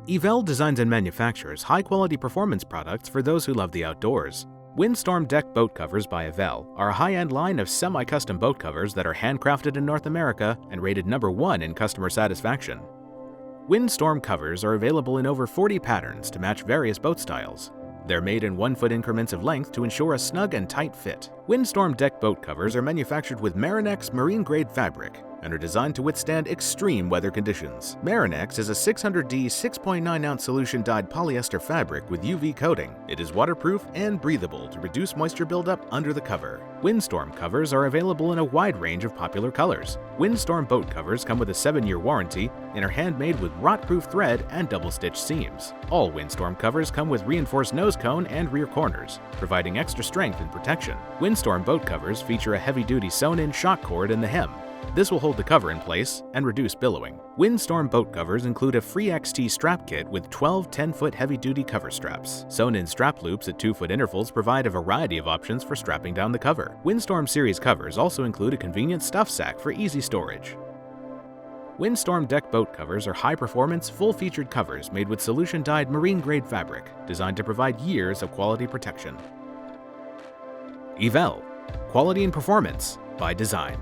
Eevelle designs and manufactures high-quality performance products for those who love the outdoors. Windstorm Deck Boat Covers by Eevelle are a high-end line of semi-custom boat covers that are handcrafted in North America and rated #1 in customer satisfaction. Windstorm Covers are available in over 40 patterns to match various boat styles. They're made in 1-foot increments of length to ensure a snug and tight fit. Windstorm Deck Boat Covers are manufactured with Marinex marine-grade fabric and are designed to withstand extreme weather conditions. Marinex is a 600D 6.9-ounce solution-dyed polyester fabric with UV coating. It is waterproof and breathable to reduce moisture buildup under the cover. Windstorm covers are available in a wide range of popular colors. Windstorm Boat Covers come with a 7-year warranty and are handmade with rot-proof thread and double-stitch seams. All Windstorm covers come with reinforced nose cone and rear corners, providing extra strength and protection. Windstorm Boat Covers feature a heavy-duty sewn-in shock cord in the hem. This will hold the cover in place and reduce billowing. Windstorm Boat Covers include a free XT strap kit with 12 10-foot heavy-duty cover straps. Sewn-in strap loops at 2-foot intervals provide a variety of options for strapping down the cover. Windstorm series covers also include a convenient stuff sack for easy storage. Windstorm Deck Boat Covers are high-performance, full-featured covers made with solution-dyed marine-grade fabric, designed to provide years of quality protection. Eevelle, quality and performance by design.